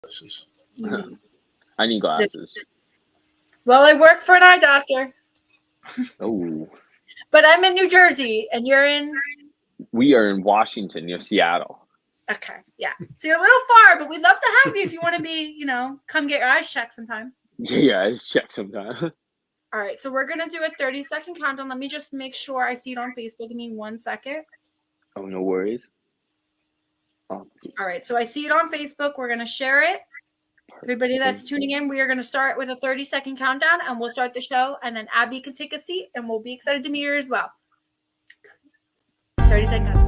glasses. I need glasses. Well, I work for an eye doctor. Oh. But I'm in New Jersey, and you're in? We are in Washington, near Seattle. Okay, yeah. So you're a little far, but we'd love to have you if you want to be, come get your eyes checked sometime. Yeah, eyes checked sometime. All right, so we're going to do a 30-second countdown. Let me just make sure I see it on Facebook. Give me 1 second. Oh, no worries. All right, so I see it on Facebook. We're going to share it. Everybody that's tuning in, we are going to start with a 30-second countdown, and we'll start the show, and then Abby can take a seat, and we'll be excited to meet her as well. 30-second countdown.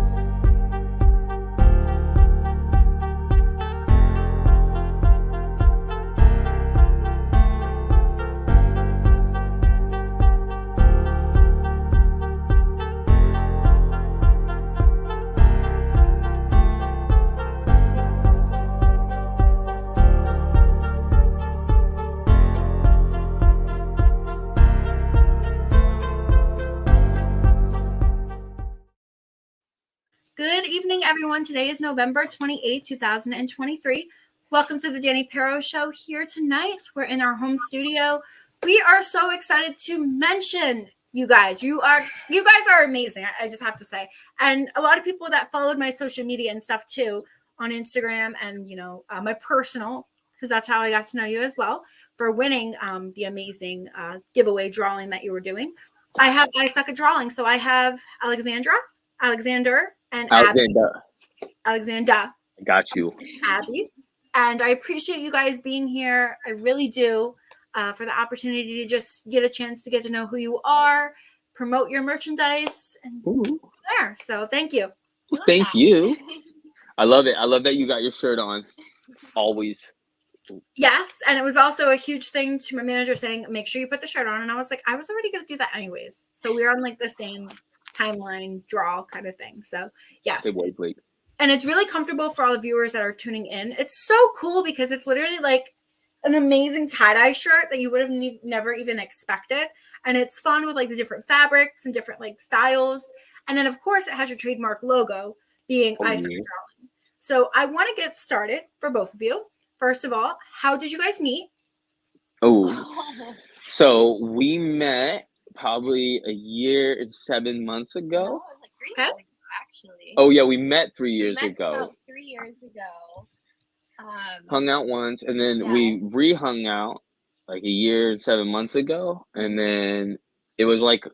Good evening, everyone. Today is November 28, 2023. Welcome to the Dani Perro Show here tonight. We're in our home studio. We are so excited to mention you guys. You guys are amazing, I just have to say. And a lot of people that followed my social media and stuff too on Instagram and, my personal, because that's how I got to know you as well, for winning the amazing giveaway drawing that you were doing. I suck at drawing, so I have Alexander, and Alexander. Got you. Abby. And I appreciate you guys being here. I really do, for the opportunity to just get a chance to get to know who you are, promote your merchandise, and there. So thank you. Thank you. I love it. I love that you got your shirt on. Always. Yes. And it was also a huge thing to my manager saying, make sure you put the shirt on. And I was like, I was already going to do that anyways. So we were on the same timeline draw kind of thing. So yes. And it's really comfortable for all the viewers that are tuning in. It's so cool because it's literally like an amazing tie-dye shirt that you would have never even expected. And it's fun with the different fabrics and different styles. And then of course it has your trademark logo being I Suck at Drawing. So I want to get started for both of you. First of all, how did you guys meet? So we met probably a year and 7 months ago. No, 3 years ago, actually. Oh yeah, we met 3 years ago. About 3 years ago. Hung out once, and then we re-hung out a year and 7 months ago, and then it was like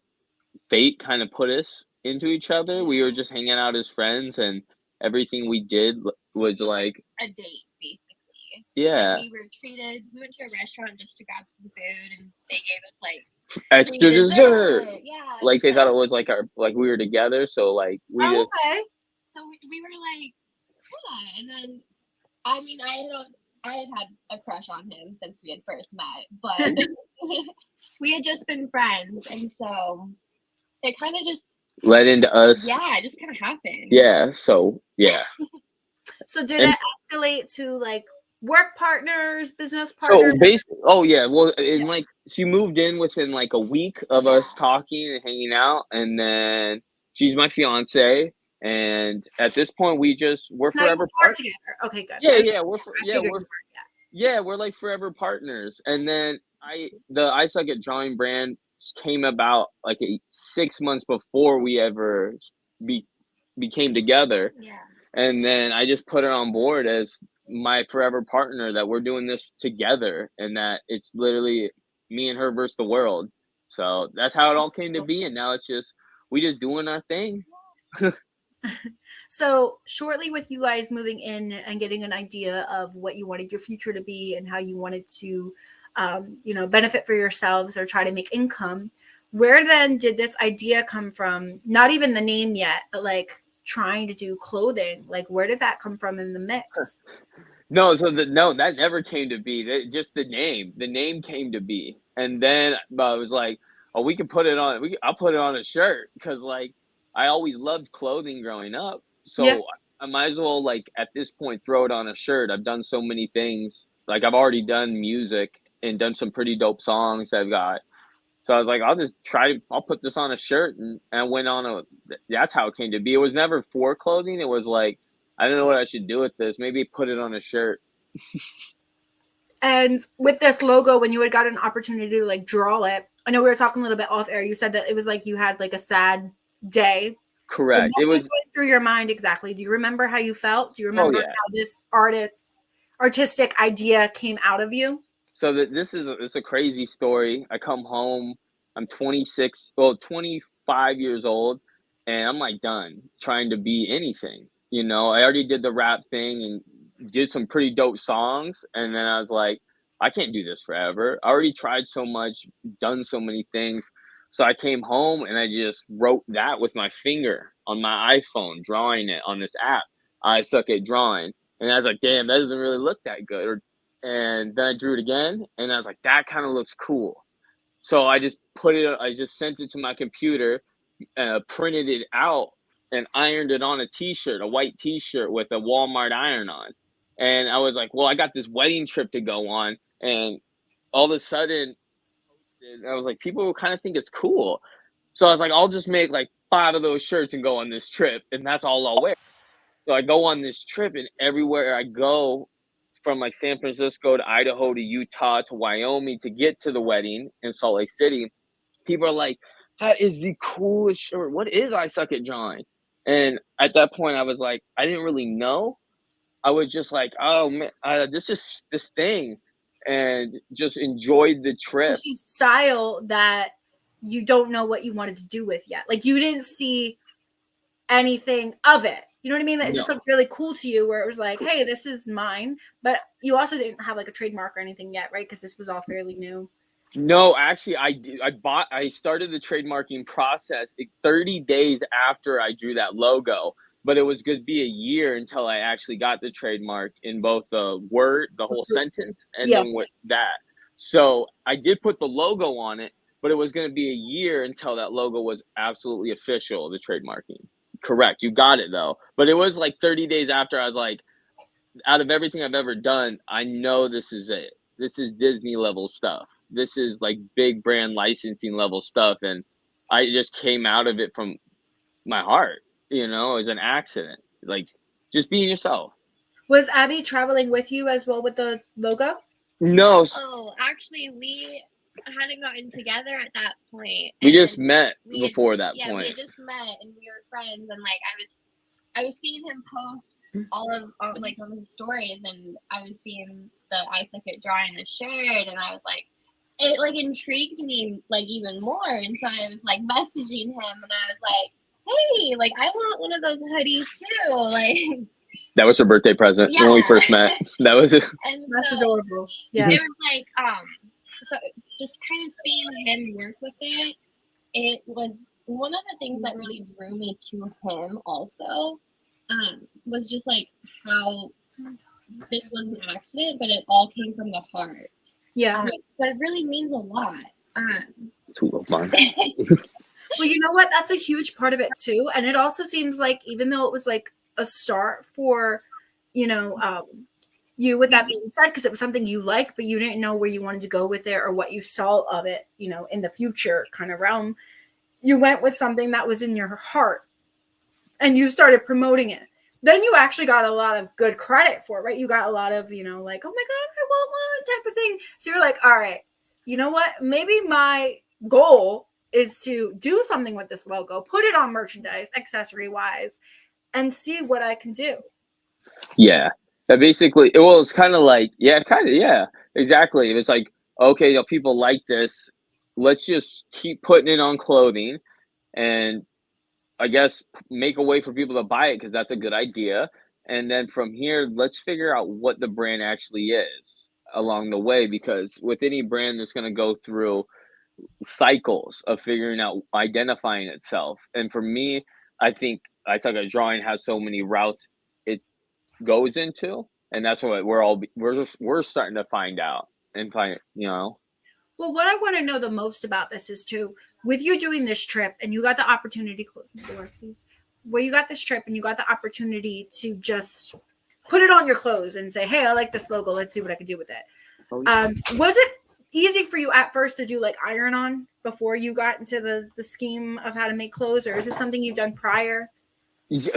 fate kind of put us into each other. We were just hanging out as friends, and everything we did was like a date, basically. Yeah. We went to a restaurant just to grab some food, and they gave us extra dessert. Yeah. They thought it was we were together, so we just. Okay. So we were yeah, and then I had a crush on him since we had first met, but we had just been friends, and so it kind of just led into us. Yeah, it just kind of happened. Yeah. So yeah. So did it escalate to work partners, business partners? So basically, she moved in within a week of us talking and hanging out, and then she's my fiance, and at this point we're forever partners together. Okay, good. We're forever partners. And then the I Suck at Drawing brand came about 6 months before we ever became together. Yeah. And then I just put her on board as my forever partner, that we're doing this together, and that it's literally me and her versus the world. So that's how it all came to be, and now we just doing our thing. So shortly with you guys moving in and getting an idea of what you wanted your future to be and how you wanted to benefit for yourselves or try to make income, where then did this idea come from? Not even the name yet, but trying to do clothing. Where did that come from in the mix? No, that never came to be. Just the name came to be, and then I was like, "Oh, we can put it on. I'll put it on a shirt," because I always loved clothing growing up, so I might as well at this point throw it on a shirt. I've done so many things. I've already done music and done some pretty dope songs I've got. So I was like, I'll put this on a shirt, and I went on that's how it came to be. It was never for clothing. It was I don't know what I should do with this. Maybe put it on a shirt. And with this logo, when you had got an opportunity to like draw it, I know we were talking a little bit off air. You said that it was like you had like a sad day. Correct. What It was was. going through your mind exactly? Do you remember how you felt? Do you Oh remember yeah. how this artistic idea came out of you? So this is it's a crazy story. I come home. I'm 26, well, 25 years old, and I'm like done trying to be anything. You know, I already did the rap thing and did some pretty dope songs, and then I was like, I can't do this forever. I already tried so much, done so many things. So I came home and I just wrote that with my finger on my iPhone, drawing it on this app. I suck at drawing. And I was like, damn, that doesn't really look that good. And then I drew it again, and I was like, that kind of looks cool. So I just sent it to my computer, printed it out, and ironed it on a t-shirt, a white t-shirt with a Walmart iron on. And I was like, well, I got this wedding trip to go on. And all of a sudden, I was like, people will kind of think it's cool. So I was like, I'll just make like 5 of those shirts and go on this trip, and that's all I'll wear. So I go on this trip, and everywhere I go, from like San Francisco to Idaho to Utah to Wyoming to get to the wedding in Salt Lake City, people are like, that is the coolest shirt. What is I Suck at Drawing? And at that point, I was like, I didn't really know. I was just like, oh man, this is this thing, and just enjoyed the To trip. see style that you don't know what you wanted to do with yet. Like you didn't see anything of it. You know what I mean? That it just No. looked really cool to you where it was like, hey, this is mine. But you also didn't have like a trademark or anything yet, right? Because this was all fairly new. No, actually, I started the trademarking process 30 days after I drew that logo, but it was going to be a year until I actually got the trademark in both the word, the whole sentence, and Yeah. then with that. So I did put the logo on it, but it was going to be a year until that logo was absolutely official, the trademarking. Correct. You got it though. But it was like 30 days after I was like, out of everything I've ever done, I know this is it. This is Disney level stuff. This is like big brand licensing level stuff. And I just came out of it from my heart, you know, as an accident. Like just being yourself. Was Abby traveling with you as well with the logo? No. Oh, actually, we hadn't gotten together at that point. We just met before that Yeah, point. we had just met and we were friends, and like I was seeing him post all of his stories, and I was seeing the I Suck at Drawing the shirt, and I was like, it like intrigued me like even more, and so I was like messaging him, and I was like, hey, like I want one of those hoodies too, like. That was her birthday present when we first met. That was it. And That's so adorable. Yeah. it was like so just kind of seeing him work with it, it was one of the things that really drew me to him also, was just like how this was an accident, but it all came from the heart. Yeah. So it really means a lot. Sweet little fun. Well, you know what? That's a huge part of it too. And it also seems like even though it was like a start for, you know, you, with that being said, because it was something you like, but you didn't know where you wanted to go with it or what you saw of it, you know, in the future kind of realm, you went with something that was in your heart and you started promoting it. Then you actually got a lot of good credit for it, right? You got a lot of, you know, like, oh my God, I want one type of thing. So you're like, all right, you know what? Maybe my goal is to do something with this logo, put it on merchandise, accessory wise, and see what I can do. Yeah. That basically, well, it's kind of like, yeah, exactly. It was like, okay, you know, people like this. Let's just keep putting it on clothing and I guess make a way for people to buy it because that's a good idea. And then from here, let's figure out what the brand actually is along the way because with any brand that's going to go through cycles of figuring out identifying itself. And for me, I think I Suck at Drawing has so many routes it goes into, and that's what we're starting to find out and find, you know. Well, what I want to know the most about this is too, with you doing this trip and you got the opportunity, close the door, please. Where you got this trip and you got the opportunity to just put it on your clothes and say, hey, I like this logo. Let's see what I can do with it. Was it easy for you at first to do like iron on before you got into the scheme of how to make clothes, or is this something you've done prior?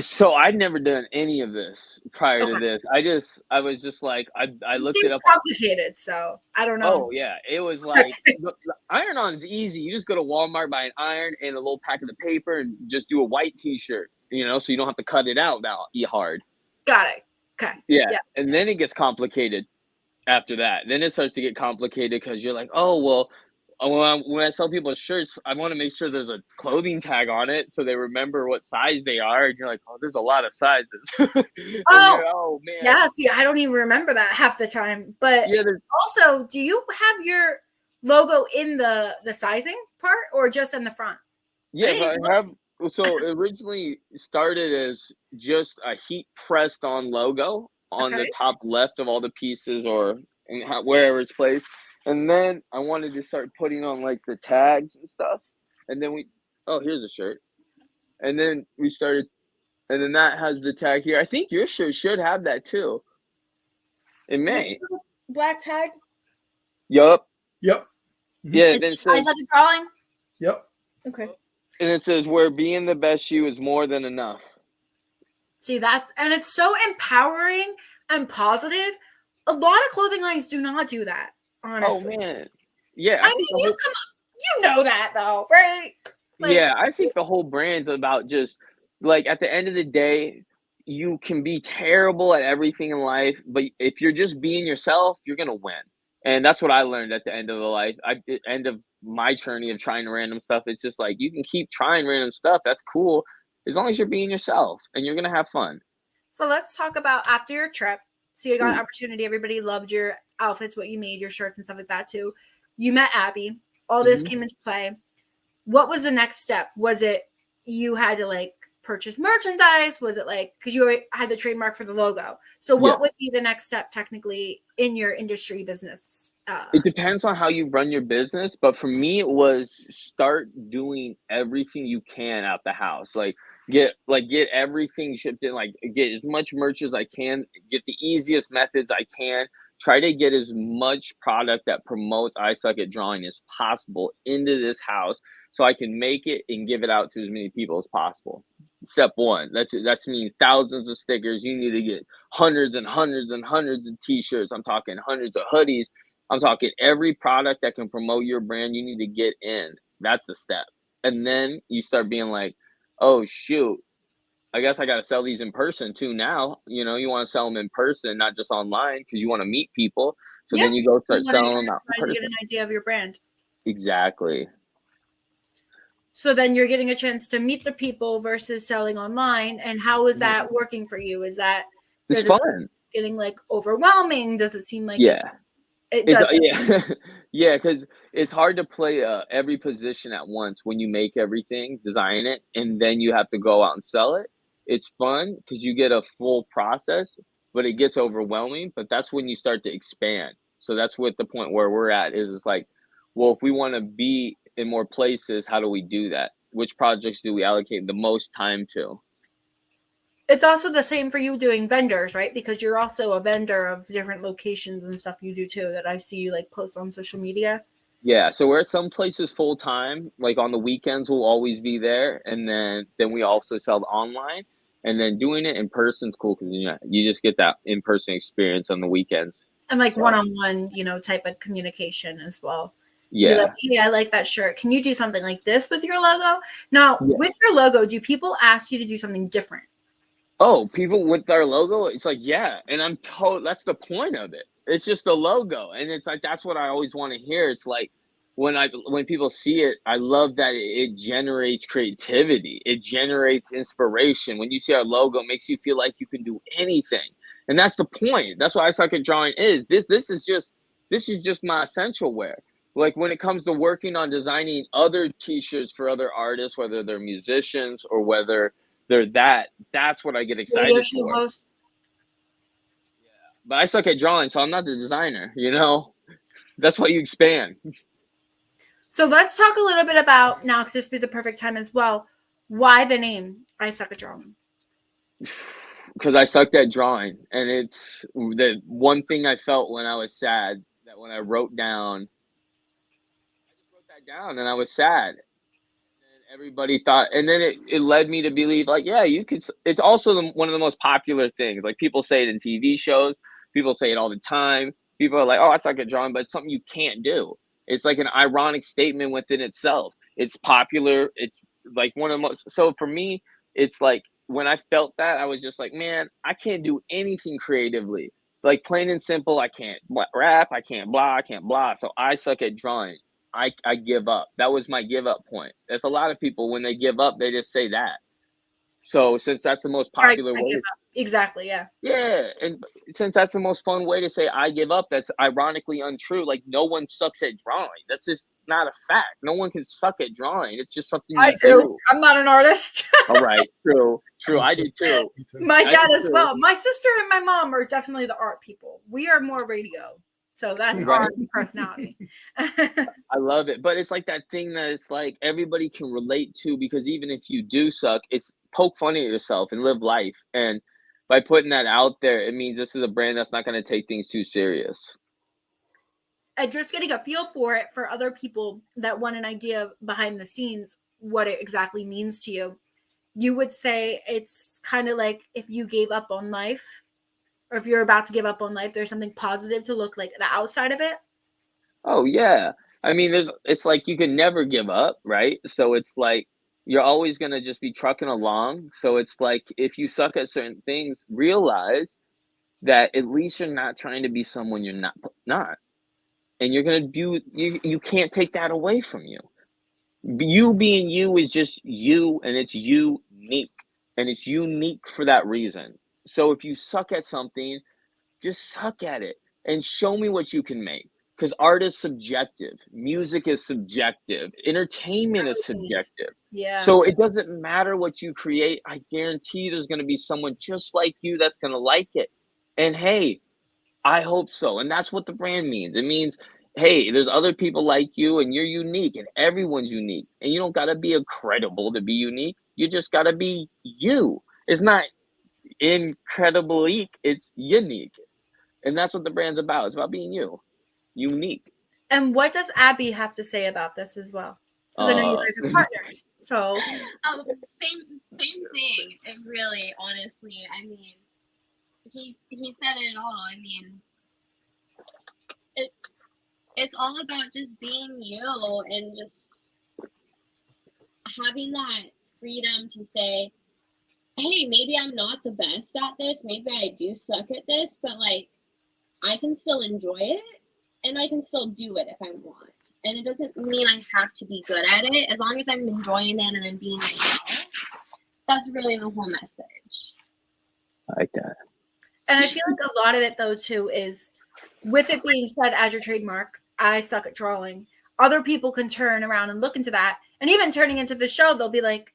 So I'd never done any of this prior to Okay. this. I was just like, I It looked it seems up on. complicated, so I don't know. Oh yeah, it was like the iron-on's easy. You just go to Walmart, buy an iron and a little packet of paper, and just do a white T-shirt. So you don't have to cut it out that hard. Got it. Okay. Yeah, Yeah. and then it gets complicated after that. Then it starts to get complicated because you're like, oh well, when I sell people shirts, I want to make sure there's a clothing tag on it so they remember what size they are. And you're like, oh, there's a lot of sizes, and Oh, you're oh man, yeah. See, I don't even remember that half the time. But yeah, there's also, do you have your logo in the sizing part or just in the front? I yes, didn't I even look. have. So it originally started as just a heat pressed on logo on the Okay. top left of all the pieces or wherever it's placed. And then I wanted to start putting on like the tags and stuff. And then oh, here's a shirt. And then we started, and then that has the tag here. I think your shirt should have that too. It This may. black tag. Yup. Yep. Yeah. Is Then it it says, like a drawing? Yep. Okay. and it says, where being the best you is more than enough. See, and it's so empowering and positive. A lot of clothing lines do not do that, Oh honestly. man. Yeah. I mean, you come on, you know that though, right? Like, Yeah, I think the whole brand's about just like at the end of the day, you can be terrible at everything in life, but if you're just being yourself, you're gonna win. And that's what I learned at the end of the life. End of my journey of trying random stuff. It's just like you can keep trying random stuff. That's cool as long as you're being yourself and you're gonna have fun. So let's talk about after your trip. So you got an Ooh. opportunity. Everybody loved your outfits, what you made, your shirts and stuff like that too. You met Abby. All this Mhm. came into play. What was the next step? Was it you had to like purchase merchandise? Was it like because you already had the trademark for the logo? So Yeah. what would be the next step technically in your industry business? It depends on how you run your business, but for me, it was start doing everything you can out the house. Get everything shipped in, like get as much merch as I can, get the easiest methods I can. Try to get as much product that promotes I suck at drawing as possible into this house so I can make it and give it out to as many people as possible. Step one. That's mean thousands of stickers. You need to get hundreds and hundreds and hundreds of t-shirts. I'm talking hundreds of hoodies. I'm talking every product that can promote your brand, you need to get in. That's the step. And then you start being like, oh, shoot, I guess I got to sell these in person too now. You want to sell them in person, not just online because you want to meet people. So Yeah. then you go You start want to selling them out in to get person. an idea of your brand. Exactly. So then you're getting a chance to meet the people versus selling online. And how is that working for you? Is that It's does it fun. getting like overwhelming? Does it seem like Yeah. it It's doesn't? yeah, yeah, because it's hard to play every position at once when you make everything, design it, and then you have to go out and sell it. It's fun because you get a full process, but it gets overwhelming. But that's when you start to expand. So that's what the point where we're at is. It's like, well, if we want to be in more places, how do we do that? Which projects do we allocate the most time to? It's also the same for you doing vendors, right? Because you're also a vendor of different locations and stuff you do too that I see you like post on social media. Yeah, so we're at some places full time. Like on the weekends, we'll always be there, and then we also sell online. And then doing it in person's cool because you just get that in person experience on the weekends. And like So one-on-one, type of communication as well. Be like, yeah, hey, I like that shirt. Can you do something like this with your logo? Now, yeah. with your logo, do people ask you to do something different? Oh, people with our logo, it's like yeah, and I'm told that's the point of it. It's just the logo, and it's like that's what I always want to hear. It's like when people see it, I love that it generates creativity. It generates inspiration. When you see our logo, it makes you feel like you can do anything. And that's the point. That's what I suck at drawing is. This is just my essential wear. Like when it comes to working on designing other t-shirts for other artists, whether they're musicians or whether that's what I get Radio excited show for. host. But I suck at drawing, so I'm not the designer. That's why you expand. So let's talk a little bit about now, because this would be the perfect time as well. Why the name I Suck at Drawing? Because I sucked at drawing, and it's the one thing I felt when I was sad. That when I wrote down, I just wrote that down, and I was sad. And Everybody thought, and then it led me to believe, like, yeah, you could. It's also one of the most popular things. Like, people say it in TV shows, people say it all the time. People are like, oh, I suck at drawing, but it's something you can't do. It's like an ironic statement within itself. It's popular. It's like one of the most. So for me, it's like when I felt that, I was just like, man, I can't do anything creatively. Like, plain and simple, I can't rap, I can't blah, I can't blah. So I suck at drawing. I give up. That was my give up point. There's a lot of people, when they give up, they just say that. So since that's the most popular way, exactly, yeah. Yeah, and since that's the most fun way to say I give up, that's ironically untrue. Like, no one sucks at drawing. That's just not a fact. No one can suck at drawing. It's just something you do. I'm not an artist. All right, true. I do too. My dad as well. My sister and my mom are definitely the art people. We are more radio. So that's our personality. I love it. But it's like that thing that it's like everybody can relate to, because even if you do suck, it's poke fun at yourself and live life. And by putting that out there, it means this is a brand that's not going to take things too serious. And just getting a feel for it for other people that want an idea behind the scenes, what it exactly means to you. You would say it's kind of like if you gave up on life, or if you're about to give up on life, there's something positive to look like the outside of it. Oh, yeah. I mean, it's like you can never give up, right? So it's like you're always going to just be trucking along. So it's like if you suck at certain things, realize that at least you're not trying to be someone you're not. And you're going to be, you can't take that away from you. You being you is just you, and it's unique. And it's unique for that reason. So if you suck at something, just suck at it and show me what you can make. Because art is subjective. Music is subjective. Entertainment is subjective. Yeah. So it doesn't matter what you create. I guarantee there's going to be someone just like you that's going to like it. And hey, I hope so. And that's what the brand means. It means, hey, there's other people like you, and you're unique, and everyone's unique. And you don't got to be incredible to be unique. You just got to be you. It's not incredible-eek, it's unique. And that's what the brand's about. It's about being you. Unique. And what does Abby have to say about this as well? Because I know you guys are partners. So same thing. It really, honestly, I mean, he said it all. I mean, it's all about just being you and just having that freedom to say, hey, maybe I'm not the best at this. Maybe I do suck at this, but like, I can still enjoy it, and I can still do it if I want. And it doesn't mean I have to be good at it. As long as I'm enjoying it and I'm being myself, that's really the whole message. I like that. And I feel like a lot of it, though, too, is with it being said as your trademark, I suck at drawing. Other people can turn around and look into that. And even turning into the show, they'll be like,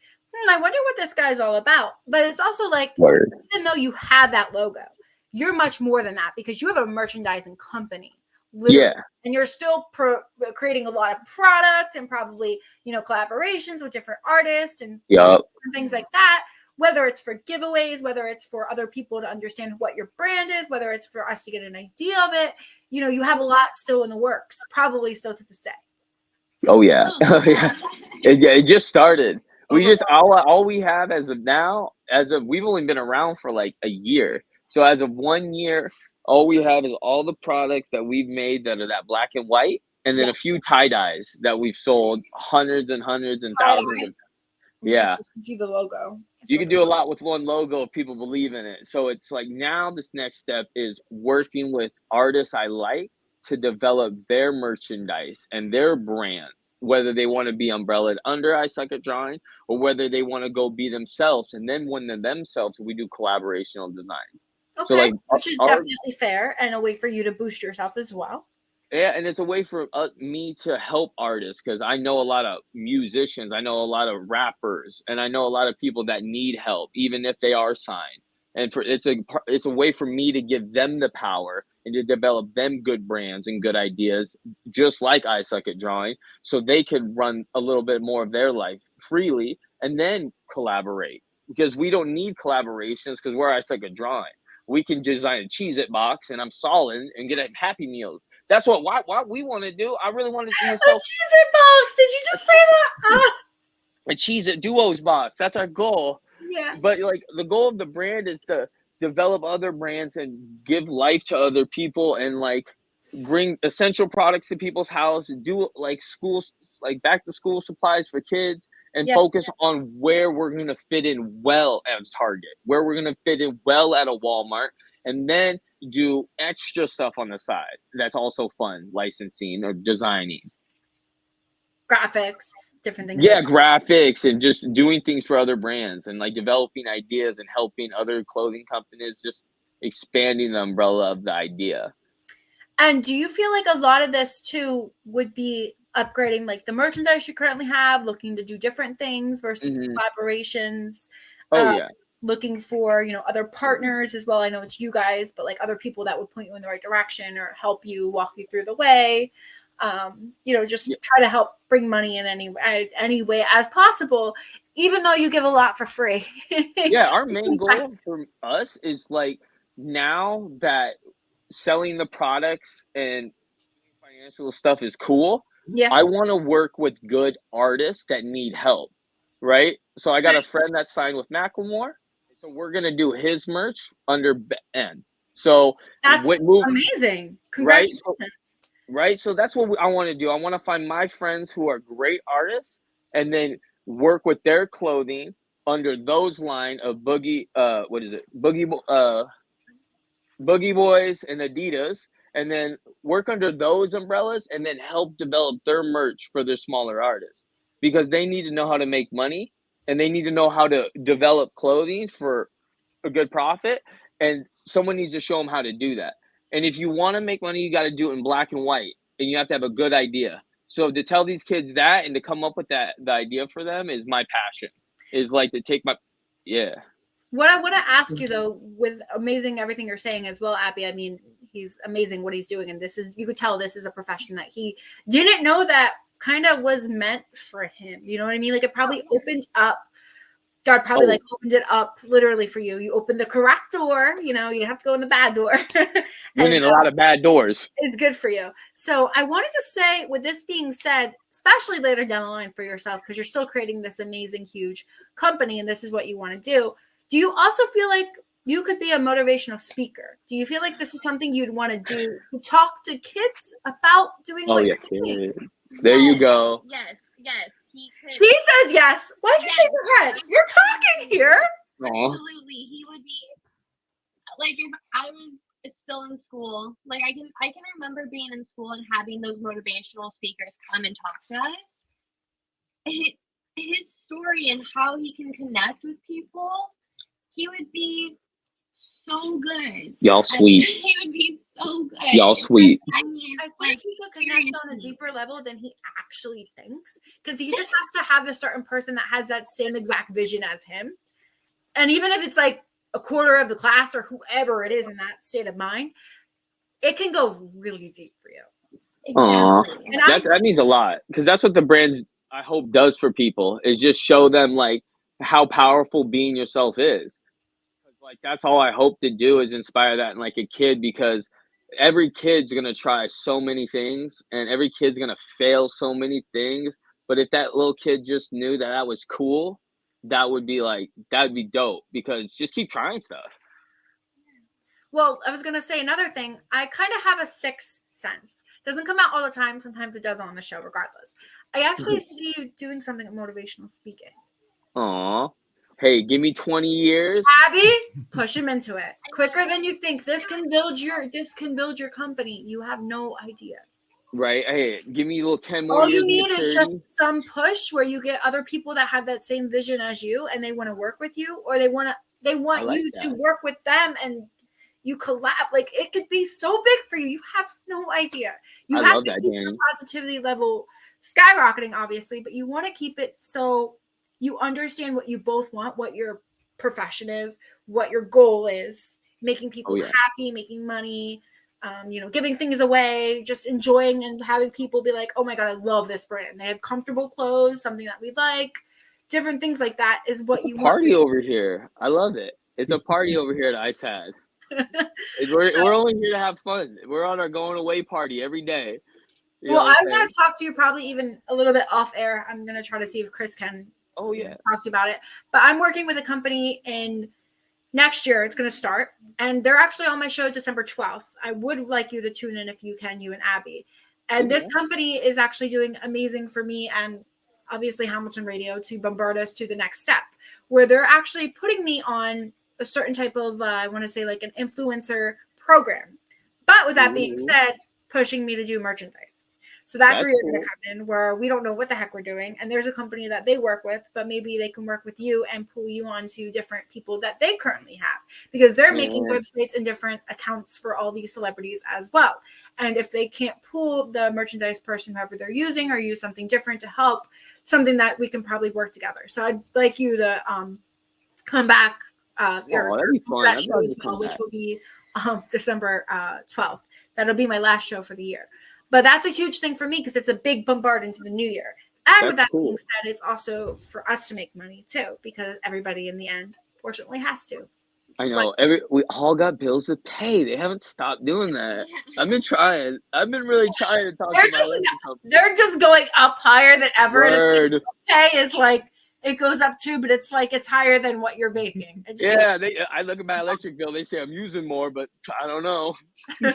I wonder what this guy's all about. But it's also like, even though you have that logo, you're much more than that, because you have a merchandising company. Literally. Yeah. And you're still creating a lot of product and probably, collaborations with different artists and things like that, whether it's for giveaways, whether it's for other people to understand what your brand is, whether it's for us to get an idea of it. You have a lot still in the works, probably still to this day. Oh, yeah. It just started. We just, all we have as of now, we've only been around for like a year. So as of 1 year, all we have is all the products that we've made that are that black and white, and then a few tie-dyes that we've sold, hundreds and hundreds and thousands of. Yeah. You can see the logo. You can do a lot with one logo if people believe in it. So it's like now this next step is working with artists I like to develop their merchandise and their brands, whether they want to be umbrellaed under I Suck at Drawing or whether they want to go be themselves. And then when they're themselves, we do collaborational designs. Okay, so which is definitely fair and a way for you to boost yourself as well. Yeah, and it's a way for me to help artists, because I know a lot of musicians, I know a lot of rappers, and I know a lot of people that need help, even if they are signed. And it's a way for me to give them the power and to develop them good brands and good ideas, just like I Suck at Drawing, so they could run a little bit more of their life freely and then collaborate. Because we don't need collaborations, because we're I Suck at Drawing. We can design a Cheez-It box and I'm solid and get a Happy Meals. That's what we want to do. I really want to do a Cheez-It box. Did you just say that? a cheese at duos box. That's our goal. Yeah. But like the goal of the brand is to develop other brands and give life to other people and like bring essential products to people's house, do like schools, like back to school supplies for kids, and Yeah. focus on where we're going to fit in well at Target, where we're going to fit in well at a Walmart, and then do extra stuff on the side that's also fun, licensing or designing. Graphics, different things. Yeah, like graphics and just doing things for other brands and like developing ideas and helping other clothing companies, just expanding the umbrella of the idea. And do you feel like a lot of this too would be upgrading like the merchandise you currently have, looking to do different things versus collaborations? Oh yeah. Looking for, other partners as well. I know it's you guys, but like other people that would point you in the right direction or help you, walk you through the way. Just try to help bring money in any way as possible, even though you give a lot for free. Yeah, our main goal for us is like now that selling the products and financial stuff is cool. Yeah. I want to work with good artists that need help, right? So I got a friend that signed with Macklemore, so we're gonna do his merch under Ben. So that's amazing. Congratulations. Right? So that's what I want to do. I want to find my friends who are great artists and then work with their clothing under those line of Boogie Boys and Adidas, and then work under those umbrellas and then help develop their merch for their smaller artists, because they need to know how to make money and they need to know how to develop clothing for a good profit, and someone needs to show them how to do that. And if you want to make money, you got to do it in black and white, and you have to have a good idea. So to tell these kids that and to come up with the idea for them is my passion. Is like to take What I want to ask you though, with amazing everything you're saying as well, Abby, I mean, he's amazing what he's doing. And you could tell this is a profession that he didn't know that kind of was meant for him. You know what I mean? Like it probably opened up. God probably opened it up literally for you. You opened the correct door, you have to go in the bad door. Went in a lot of bad doors. It's good for you. So I wanted to say, with this being said, especially later down the line for yourself, because you're still creating this amazing, huge company and this is what you want to do. Do you also feel like you could be a motivational speaker? Do you feel like this is something you'd want to do? To talk to kids about doing what you're doing? There you go. Yes. She says yes. Why'd you shake your head? You're talking here. Absolutely. He would be like, if I was still in school, like I can remember being in school and having those motivational speakers come and talk to us. His story and how he can connect with people, he would be so good. Y'all sweet. He would be so good. Y'all sweet. I think he could connect on a deeper level than he actually thinks, because he just has to have a certain person that has that same exact vision as him. And even if it's like a quarter of the class or whoever it is in that state of mind, it can go really deep for you. Exactly. And that means a lot, because that's what the brand, I hope, does for people, is just show them like how powerful being yourself is. Like that's all I hope to do, is inspire that in like a kid, because every kid's gonna try so many things and every kid's gonna fail so many things. But if that little kid just knew that was cool, that'd be dope, because just keep trying stuff. Well, I was gonna say another thing. I kind of have a sixth sense. It doesn't come out all the time. Sometimes it does on the show, regardless. I actually see you doing something at motivational speaking. Aw. Hey, give me 20 years. Abby, push him into it quicker than you think. This can build your company. You have no idea. Right. Hey, give me a little 10 more All years. You need is just some push where you get other people that have that same vision as you, and they want to work with you, or they want you to work with them, and you collab. Like it could be so big for you. You have no idea. You have to keep your positivity level skyrocketing, obviously, but you want to keep it so you understand what you both want, what your profession is, what your goal is, making people happy, making money, giving things away, just enjoying and having people be like, oh my God, I love this brand. They have comfortable clothes, something that we like, different things like that is what you want. Party over here. I love it. It's a party over here at ISAD. We're only here to have fun. We're on our going away party every day. Well, I'm going to talk to you probably even a little bit off air. I'm going to try to see if Chris can Oh yeah. talk to you about it. But I'm working with a company in next year. It's going to start, and they're actually on my show December 12th. I would like you to tune in if you can, you and Abby. And this company is actually doing amazing for me and obviously Hamilton Radio to bombard us to the next step, where they're actually putting me on a certain type of, I want to say like an influencer program. But with that being said, pushing me to do merchandise. So that's where you're going to come in, where we don't know what the heck we're doing. And there's a company that they work with, but maybe they can work with you and pull you onto different people that they currently have, because they're making websites and different accounts for all these celebrities as well. And if they can't pull the merchandise person, whoever they're using, or use something different to help, something that we can probably work together. So I'd like you to come back your that show as well, which will be December 12th. That'll be my last show for the year. But that's a huge thing for me because it's a big bombard into the new year. And with that being said, it's also for us to make money too, because everybody in the end, fortunately, has to. I know. We all got bills to pay. They haven't stopped doing that. I've been trying. I've been really trying to talk to my electric company. They're just going up higher than ever. And it's like, pay is like, it goes up too, but it's like it's higher than what you're making. It's I look at my electric bill. They say I'm using more, but I don't know. I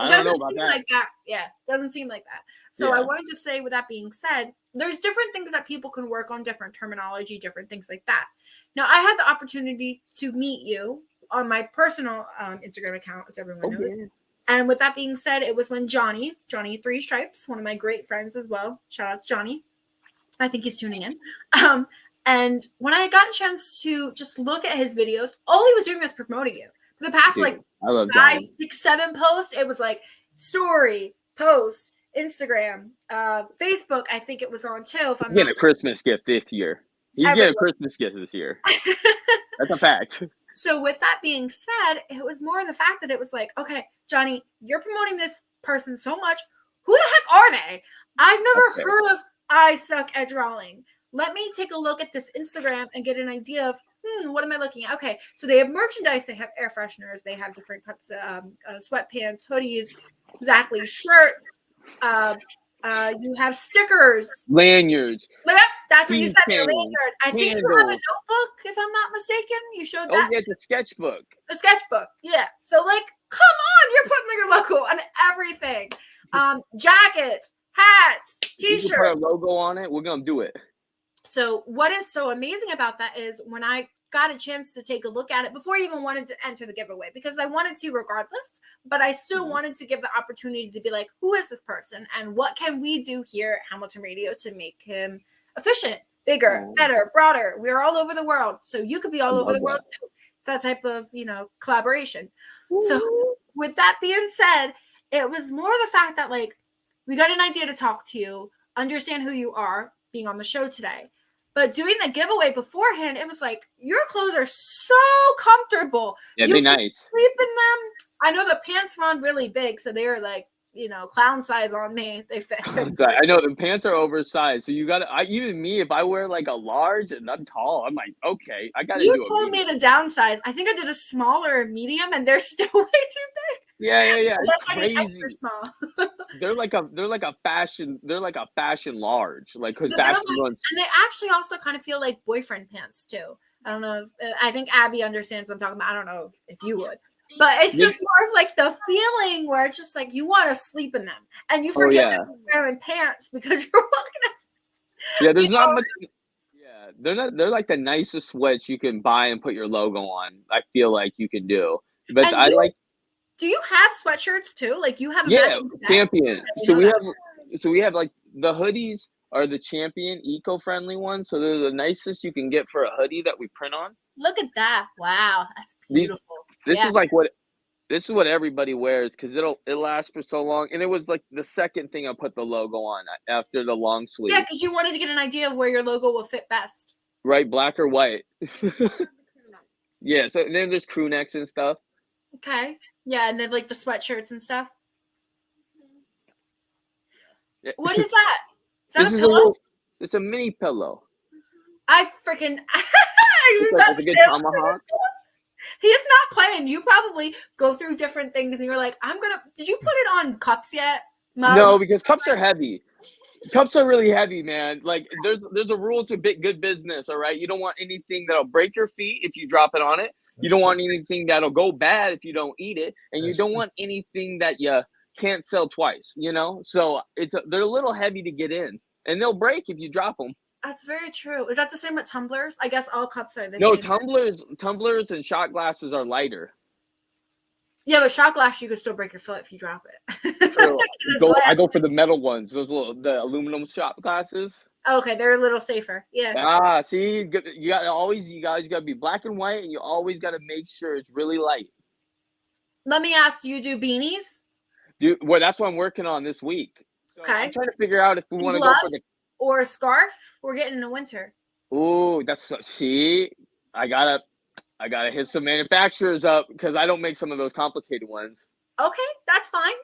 don't know about that. Like that. Yeah, doesn't seem like that. So I wanted to say, with that being said, there's different things that people can work on, different terminology, different things like that. Now, I had the opportunity to meet you on my personal Instagram account, as everyone knows. And with that being said, it was when Johnny 3 Stripes, one of my great friends as well. Shout out to Johnny. I think he's tuning in. And when I got a chance to just look at his videos, all he was doing was promoting you. For the past 5, 6, 7 posts, it was like story, post, Instagram, Facebook. I think it was on too. If I'm getting a Christmas gift this year. He's getting a Christmas gift this year. That's a fact. So with that being said, it was more the fact that it was like, okay, Johnny, you're promoting this person so much. Who the heck are they? I've never heard of I suck at drawing. Let me take a look at this Instagram and get an idea of, what am I looking at? Okay, so they have merchandise. They have air fresheners. They have different types of sweatpants, hoodies, exactly, shirts. You have stickers. Lanyards. Yep, that's what you said, your lanyard. I think you have a notebook, if I'm not mistaken. You showed that. Oh, yeah, it's a sketchbook. A sketchbook, yeah. So, like, come on, you're putting your logo on everything. Jackets, hats, t-shirts. You put our logo on it, we're going to do it. So what is so amazing about that is when I got a chance to take a look at it before I even wanted to enter the giveaway, because I wanted to regardless, but I still wanted to give the opportunity to be like, who is this person and what can we do here at Hamilton Radio to make him efficient, bigger, better, broader? We're all over the world. So you could be all over the world too. It's that type of, collaboration. Ooh. So with that being said, it was more the fact that like, we got an idea to talk to you, understand who you are, being on the show today. But doing the giveaway beforehand, it was like, your clothes are so comfortable. Yeah, they're nice. Sleep in them. I know the pants were on really big, so they were like, clown size on me. They fit. I know the pants are oversized, so you got to. Even me, if I wear like a large and I'm tall, I'm like, okay, I got to. You told me to downsize. I think I did a small or a medium, and they're still way too big. Yeah. It's crazy. Extra small. They're like a fashion large, like because that's the ones. And they actually also kind of feel like boyfriend pants too. I don't know. I think Abby understands what I'm talking about. I don't know if you would. But it's just more of like the feeling where it's just like you want to sleep in them and you forget that you're wearing pants because you're walking out. Yeah, there's not much. Yeah, they're like the nicest sweats you can buy and put your logo on. I feel like you can do. But do you have sweatshirts too? Like you have Champion. So we have like the hoodies are the Champion eco-friendly ones. So they're the nicest you can get for a hoodie that we print on. Look at that. Wow, that's beautiful. This is what everybody wears because it lasts for so long. And it was like the second thing I put the logo on after the long sleeve. Yeah, because you wanted to get an idea of where your logo will fit best. Right, black or white. Yeah, so and then there's crew necks and stuff. Okay. Yeah, and then like the sweatshirts and stuff. Yeah. What is that? Is that a pillow? It's a mini pillow. I freaking it's a good tomahawk. He is not playing. You probably go through different things and you're like, did you put it on cups yet? Mugs? No, because cups are heavy. Cups are really heavy, man. Like there's a rule to good business, all right? You don't want anything that'll break your feet if you drop it on it. You don't want anything that'll go bad if you don't eat it, and you don't want anything that you can't sell twice, you know? So they're a little heavy to get in, and they'll break if you drop them. That's very true. Is that the same with tumblers? I guess all cups are the No, same. tumblers and shot glasses are lighter. Yeah, but shot glass, you could still break your foot if you drop it. I go for the metal ones, the aluminum shot glasses. Okay, they're a little safer. Yeah. See, you guys gotta be black and white, and you always gotta make sure it's really light. Let me ask, do you do beanies? Well, that's what I'm working on this week. So Okay. I'm trying to figure out if we want to go for the or a scarf. We're getting into winter. Ooh, I gotta hit some manufacturers up because I don't make some of those complicated ones. Okay, that's fine.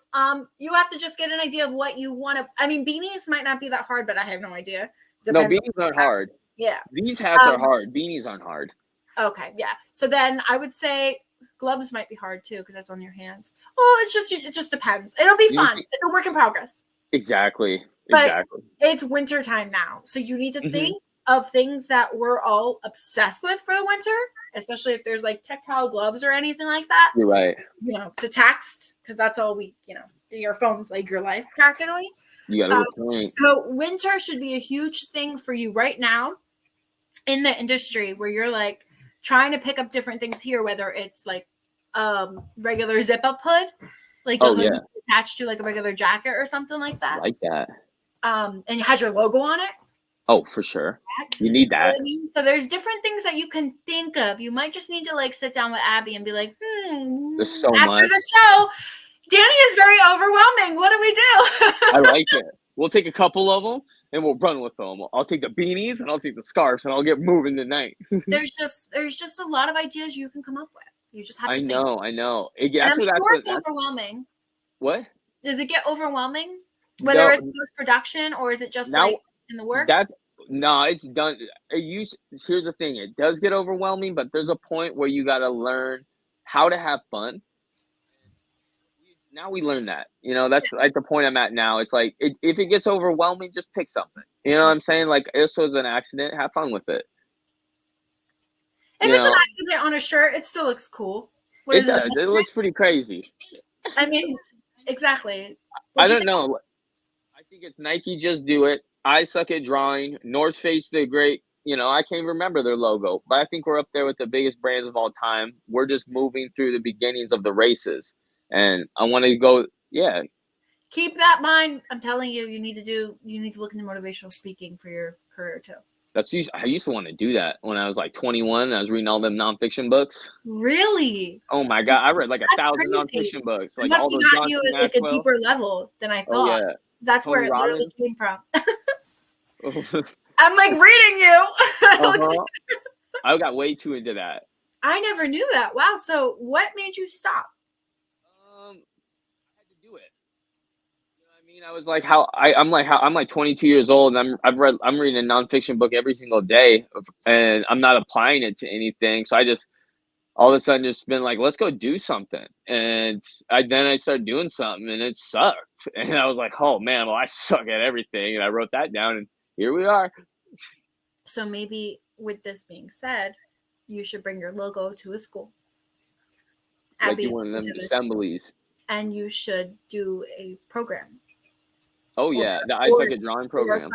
You have to just get an idea of what you want to. I mean, beanies might not be that hard, but I have no idea. Depends no, beanies aren't hard. Yeah, these hats are hard. Beanies aren't hard. Okay, yeah. So then I would say gloves might be hard too because that's on your hands. Oh, it just depends. It'll be fun. It's a work in progress. Exactly. But it's winter time now, so you need to think of things that we're all obsessed with for the winter, especially if there's like tactile gloves or anything like that. You're right. You know, to text, because that's all your phone's like your life practically. You got a good point. So winter should be a huge thing for you right now in the industry where you're like trying to pick up different things here, whether it's like regular zip up hood, like a hood attached to like a regular jacket or something like that. I like that. And it has your logo on it. Oh, for sure. You need that. You know what I mean? So there's different things that you can think of. You might just need to like sit down with Abby and be like, there's so after much. the show, Danny is very overwhelming. What do we do? I like it. We'll take a couple of them and we'll run with them. I'll take the beanies and I'll take the scarves and I'll get moving tonight. there's just a lot of ideas you can come up with. You just have to think. I know. And I'm sure it's overwhelming. What? Does it get overwhelming? Whether it's post-production or is it just like in the works? It's done. Here's the thing. It does get overwhelming, but there's a point where you got to learn how to have fun. Now we learn that. You know, that's like the point I'm at now. It's like, if it gets overwhelming, just pick something. You know what I'm saying? Like, if this was an accident, have fun with it. If it's an accident on a shirt, it still looks cool. It does. It looks pretty crazy. I mean, exactly. I don't know. I think it's Nike, just do it. I suck at drawing. North Face, they're great. You know, I can't remember their logo, but I think we're up there with the biggest brands of all time. We're just moving through the beginnings of the races. And I want to go, Keep that in mind. I'm telling you, you need to look into motivational speaking for your career too. I used to want to do that when I was like 21. I was reading all them nonfiction books. Really? Oh my God. I read like 1,000 nonfiction books. Like all those got you at like a deeper level than I thought. Oh, yeah. That's Tony where it literally came from. I'm like reading you. I got way too into that. I never knew that. Wow. So what made you stop? I had to do it. You know what I mean? I was like, I'm like 22 years old, and I'm reading a nonfiction book every single day, and I'm not applying it to anything. So I just all of a sudden just been like, let's go do something. And then I started doing something and it sucked. And I was like, oh man, well, I suck at everything. And I wrote that down and here we are. So maybe with this being said, you should bring your logo to a school. Like you one of them assemblies. And you should do a program. Oh yeah, the I Suck at Drawing program.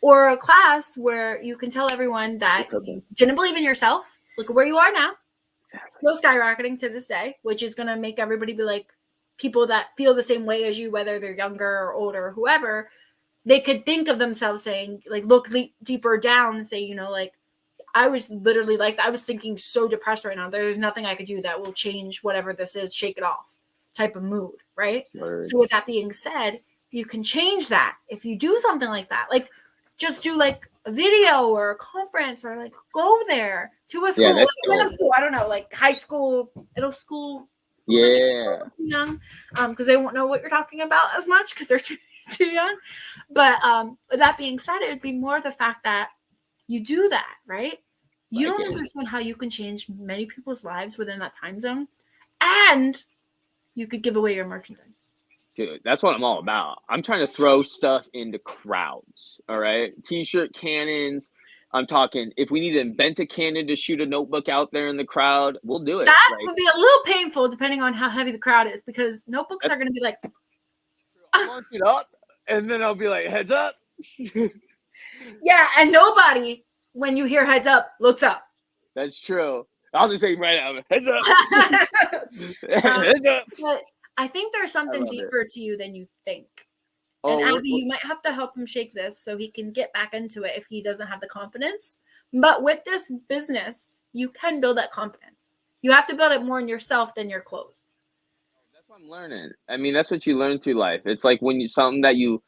Or a class where you can tell everyone that you didn't believe in yourself. Look at where you are now. Still skyrocketing to this day, which is going to make everybody be like people that feel the same way as you, whether they're younger or older or whoever. They could think of themselves saying, like, look deeper down and say, you know, like, I was literally like, I was thinking so depressed right now. There's nothing I could do that will change whatever this is, shake it off type of mood, right? Word. So with that being said, you can change that if you do something like that. Like, just do like a video or a conference or like go there to a school, I don't know, like high school, middle school, young, because they won't know what you're talking about as much because they're too young. But with that being said, it would be more the fact that you do that, right? You don't understand how you can change many people's lives within that time zone, and you could give away your merchandise. Dude, that's what I'm all about. I'm trying to throw stuff into crowds. All right. T-shirt cannons. I'm talking if we need to invent a cannon to shoot a notebook out there in the crowd, we'll do it. That Like, would be a little painful depending on how heavy the crowd is, because notebooks are going to be like, I'll launch it up and then I'll be like, heads up. yeah, and nobody, when you hear heads up, looks up. That's true. I'll just say right out, heads up. Heads up. But I think there's something deeper to you than you think. And Abby, you might have to help him shake this so he can get back into it if he doesn't have the confidence. But with this business, you can build that confidence. You have to build it more in yourself than your clothes. That's what I'm learning. I mean, that's what you learn through life. It's like when something that you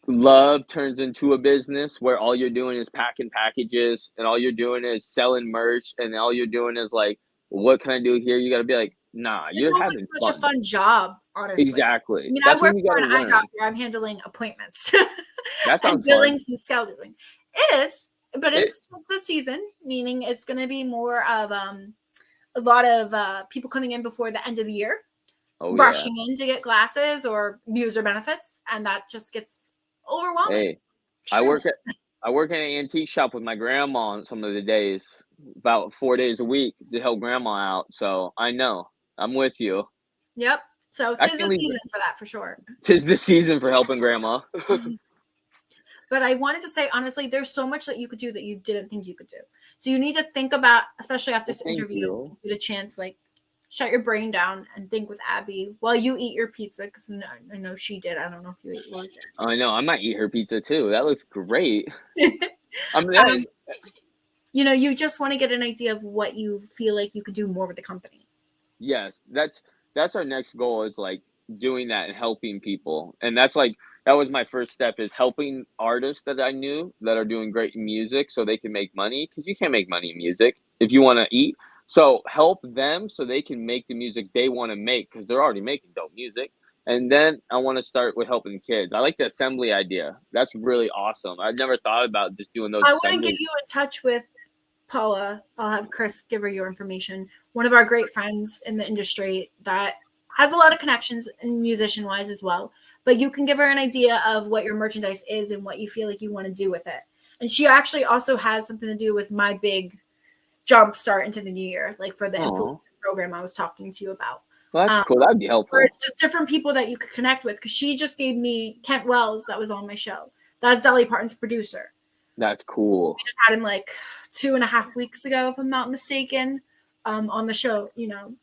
love turns into a business where all you're doing is packing packages and all you're doing is selling merch and all you're doing is like, what can I do here? You got to be like, nah, you're having like such a fun job, honestly. Exactly. I mean, I work for an eye doctor. I'm handling appointments and billings and scheduling. It is, but it's the season, meaning it's going to be more of a lot of people coming in before the end of the year, rushing in to get glasses or user benefits, and that just gets overwhelming. Hey, I work at an antique shop with my grandma on some of the days, about 4 days a week to help grandma out. So I know. I'm with you. Yep. So 'tis the season for that, for sure. 'Tis the season for helping grandma. But I wanted to say, honestly, there's so much that you could do that you didn't think you could do. So you need to think about, especially after this interview, get a chance, like, shut your brain down and think with Abby while you eat your pizza, because I know she did. I don't know if you ate yours. I know. I might eat her pizza too. That looks great. You know, you just want to get an idea of what you feel like you could do more with the company. Yes, that's our next goal, is like doing that and helping people. And that's like, that was my first step, is helping artists that I knew that are doing great in music so they can make money, because you can't make money in music if you want to eat. So help them so they can make the music they want to make, because they're already making dope music. And then I want to start with helping kids. I like the assembly idea. That's really awesome. I've never thought about just doing those. I want to get you in touch with Paula. I'll have Chris give her your information. One of our great friends in the industry that has a lot of connections and musician wise as well. But you can give her an idea of what your merchandise is and what you feel like you want to do with it. And she actually also has something to do with my big jump start into the new year, like for the influencer program I was talking to you about. Well, that's cool. That'd be helpful. Or it's just different people that you could connect with, because she just gave me Kent Wells that was on my show. That's Dolly Parton's producer. That's cool. We just had him like 2.5 weeks ago, if I'm not mistaken, on the show, you know.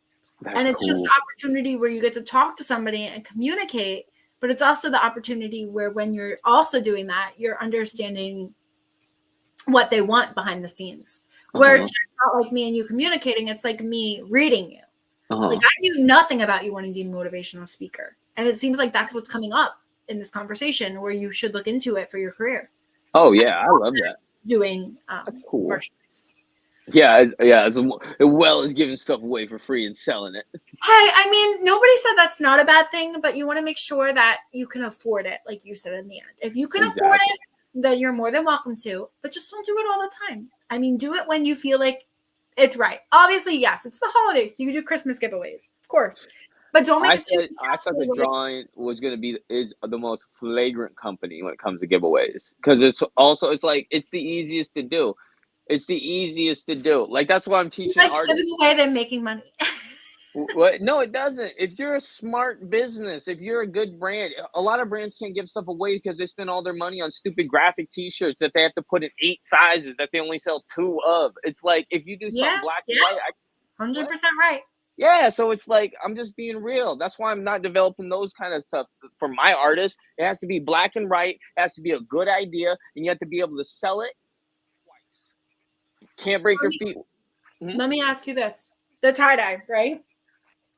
And it's just an opportunity where you get to talk to somebody and communicate, but it's also the opportunity where when you're also doing that, you're understanding what they want behind the scenes. Where it's just not like me and you communicating, it's like me reading you. Like, I knew nothing about you wanting to be a motivational speaker. And it seems like that's what's coming up in this conversation, where you should look into it for your career. Oh, yeah. I love that. Doing merchandise. Yeah, as well as giving stuff away for free and selling it. Hey, I mean, nobody said that's not a bad thing, but you want to make sure that you can afford it, like you said in the end. If you can afford it, then you're more than welcome to, but just don't do it all the time. I mean, do it when you feel like it's right. Obviously, yes, it's the holidays. You do Christmas giveaways, of course. But don't make it too I thought the drawing was going to be the most flagrant company when it comes to giveaways, because it's the easiest to do. It's the easiest to do. Like, that's why I'm teaching artists. Giving away than making money. What? No, it doesn't. If you're a smart business, if you're a good brand, a lot of brands can't give stuff away because they spend all their money on stupid graphic T-shirts that they have to put in 8 sizes that they only sell 2 of. It's like, if you do something black and white, 100% right. Yeah, so it's like, I'm just being real. That's why I'm not developing those kind of stuff for my artists. It has to be black and white. It has to be a good idea, and you have to be able to sell it twice. Can't break your feet. Let me ask you this: the tie dye, right?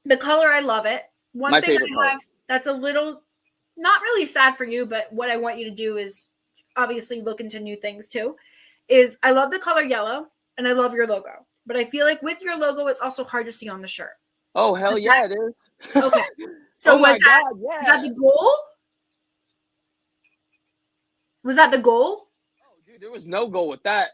The color, I love it. One thing I have that's a little not really sad for you, but what I want you to do is obviously look into new things too. Is I love the color yellow and I love your logo, but I feel like with your logo, it's also hard to see on the shirt. Oh, hell yeah, it is. Okay. So was that the goal? Was that the goal? Oh, dude, there was no goal with that.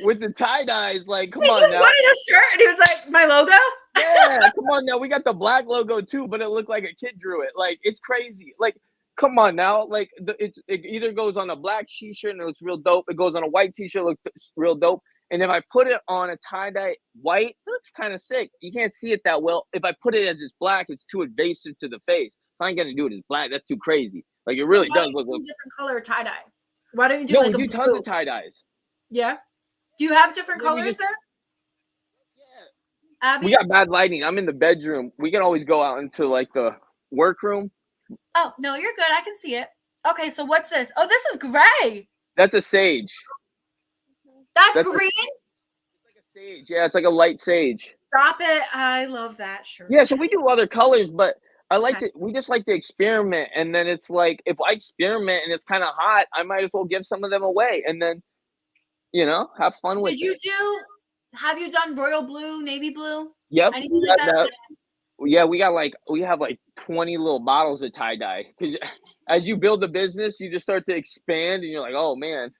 With the tie-dyes, like, come on now. He just wanted a shirt and he was like, my logo? Yeah, come on now. We got the black logo too, but it looked like a kid drew it. Like it's crazy. Like come on now. Like it either goes on a black t-shirt and it looks real dope. It goes on a white t-shirt, looks real dope. And if I put it on a tie-dye white, it looks kind of sick. You can't see it that well. If I put it as it's black, it's too invasive to the face. If I ain't gonna do it as black, that's too crazy. Like it really does look. A different color tie dye. Why don't you do No, like we a do blue? tons of tie-dyes. Yeah. Do you have different Yeah, we colors just- there? Yeah. Abby? We got bad lighting. I'm in the bedroom. We can always go out into like the workroom. Oh, no, you're good. I can see it. Okay, so what's this? Oh, this is gray. That's a sage. That's That's green? It's like a sage. Yeah, it's like a light sage. Stop it. I love that shirt. Yeah, so we do other colors, but I like Okay. to. We just like to experiment, and then it's like if I experiment and it's kind of hot, I might as well give some of them away, and then have fun with Did you it. have you done royal blue, navy blue? Yep. Anything we like got that? that. Yeah, we have like 20 little bottles of tie dye because as you build a business, you just start to expand, and you're like, oh man.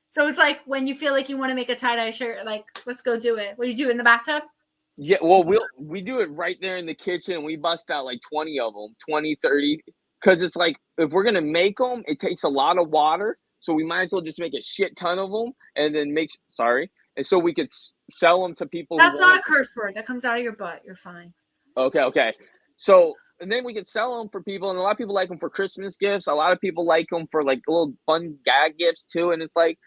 So it's like when you feel like you want to make a tie-dye shirt, like, let's go do it. What do you do in the bathtub? Yeah, well, we do it right there in the kitchen, and we bust out like 20 of them, 20, 30, because it's like if we're gonna make them, it takes a lot of water, so we might as well just make a shit ton of them, and then and so we could sell them to people. That's not a curse word. That comes out of your butt. You're fine. Okay. So, and then we could sell them for people, and a lot of people like them for Christmas gifts. A lot of people like them for like little fun gag gifts too, and it's like,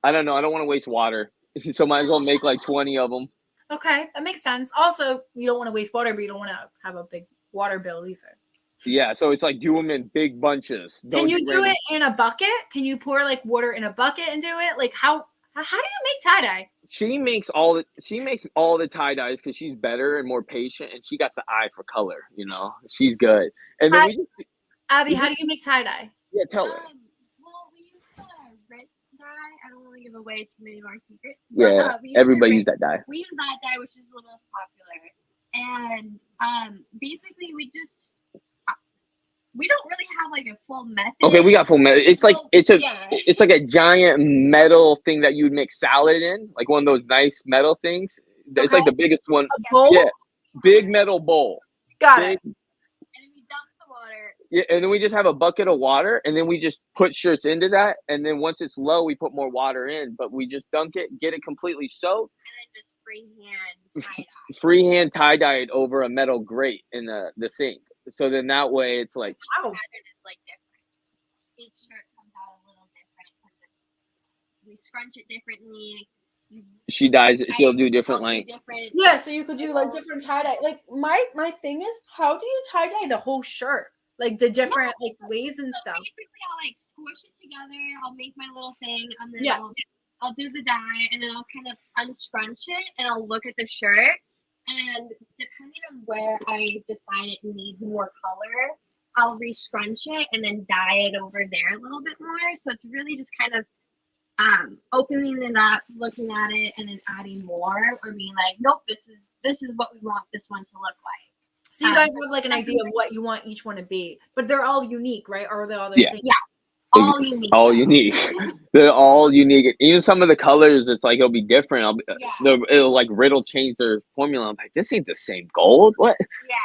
I don't know, I don't want to waste water, so might as well make like 20 of them. Okay, that makes sense. Also, you don't want to waste water, but you don't want to have a big water bill either. Yeah, so it's like do them in big bunches. Can you do it in a bucket? Can you pour like water in a bucket and do it? Like how do you make tie-dye? She makes all the tie dyes because she's better and more patient, and she got the eye for color. She's good. And then Abby, how do you make tie-dye? Yeah, tell her. Well, we use the red dye. I don't want to give away too many of our secrets. Yeah, everybody use that dye. We use that dye, which is the most popular. And basically, we don't really have like a full method. Okay, we got full method. It's like it's like a giant metal thing that you'd mix salad in, like one of those nice metal things. It's like the biggest one. A bowl? Yeah, big metal bowl. Got it. And then we dump the water. Yeah, and then we just have a bucket of water, and then we just put shirts into that, and then once it's low, we put more water in. But we just dunk it, get it completely soaked, and then just freehand tie-dye it over a metal grate in the sink. So then that way it's like wow. Pattern is like different. Each shirt comes out a little different because we scrunch it differently. She dyes it. She'll do different length. Yeah, so you could do like different tie-dye. Like my thing is, how do you tie-dye the whole shirt? Like the different like ways and stuff. Basically, I'll like squish it together. I'll make my little thing, and then I'll do the dye, and then I'll kind of unscrunch it, and I'll look at the shirt. And depending on where I decide it needs more color, I'll re-scrunch it and then dye it over there a little bit more. So it's really just kind of opening it up, looking at it, and then adding more, or being like, nope, this is what we want this one to look like. So you guys have like an idea of what you want each one to be, but they're all unique, right? Or are they all the same? Yeah. All unique. All unique. They're all unique. Even some of the colors, it's like it'll be different. It'll like Riddle change their formula. I'm like, this ain't the same gold. What? Yeah.